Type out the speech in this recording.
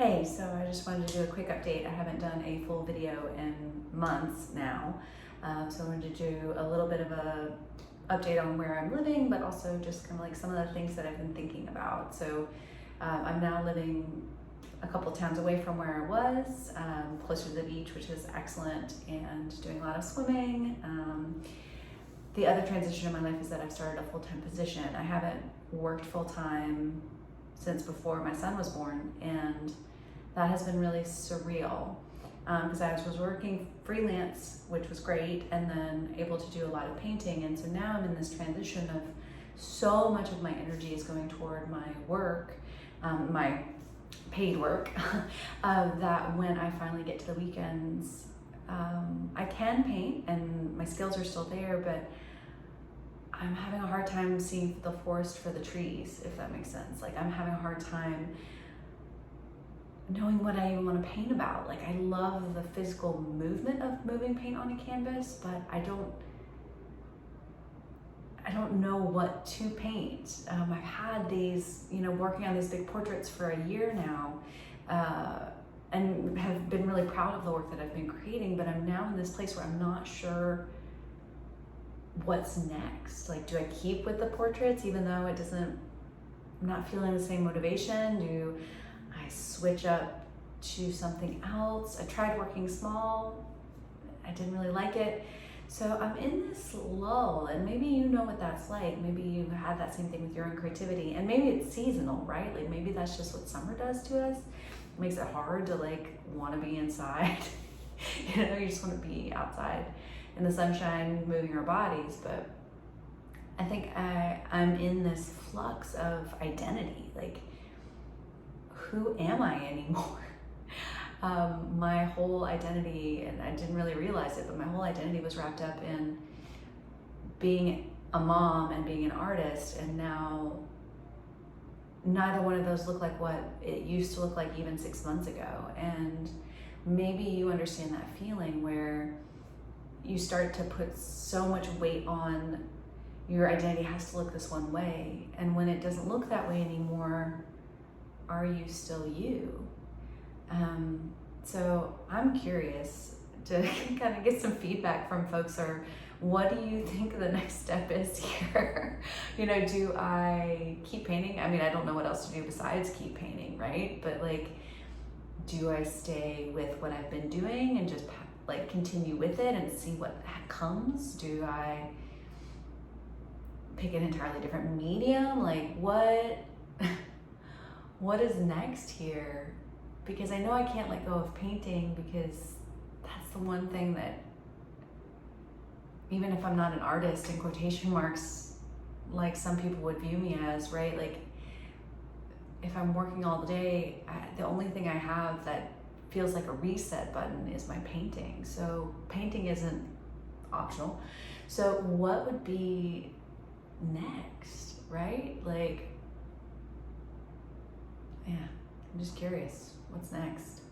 Hey, so I just wanted to do a quick update. I haven't done a full video in months now, so I wanted to do a little bit of a update on where I'm living, but also just kind of like some of the things that I've been thinking about. So I'm now living a couple towns away from where I was, closer to the beach, which is excellent, and doing a lot of swimming. The other transition in my life is that I've started a full-time position. I haven't worked full-time since before my son was born, and that has been really surreal because I was working freelance, which was great, and then able to do a lot of painting. And so now I'm in this transition of so much of my energy is going toward my work, my paid work, that when I finally get to the weekends, I can paint and my skills are still there, but I'm having a hard time seeing the forest for the trees, if that makes sense. Like, I'm having a hard time knowing what I even want to paint about. Like, I love the physical movement of moving paint on a canvas, but I don't know what to paint. I've had these, working on these big portraits for a year now, and have been really proud of the work that I've been creating, but I'm now in this place where I'm not sure what's next. Like, do I keep with the portraits even though I'm not feeling the same motivation? Do I switch up to something else? I tried working small. I didn't really like it. So I'm in this lull, and maybe you know what that's like. Maybe you had that same thing with your own creativity, and maybe it's seasonal, right? Like, maybe that's just what summer does to us. It makes it hard to want to be inside. You just want to be outside in the sunshine, moving our bodies. But I think I'm in this flux of identity. Like, who am I anymore? My whole identity, and I didn't really realize it, but my whole identity was wrapped up in being a mom and being an artist, and now neither one of those look like what it used to look like even 6 months ago. And maybe you understand that feeling where you start to put so much weight on your identity has to look this one way, and when it doesn't look that way anymore, are you still you? So I'm curious to kind of get some feedback from folks, or what do you think the next step is here? Do I keep painting? I mean, I don't know what else to do besides keep painting, right? But do I stay with what I've been doing and just continue with it and see what comes? Do I pick an entirely different medium? What is next here? Because I know I can't let go of painting, because that's the one thing that, even if I'm not an artist in quotation marks, like some people would view me as, right? Like, if I'm working all day, the only thing I have that feels like a reset button is my painting. So painting isn't optional. So what would be next, right? Yeah, I'm just curious. What's next?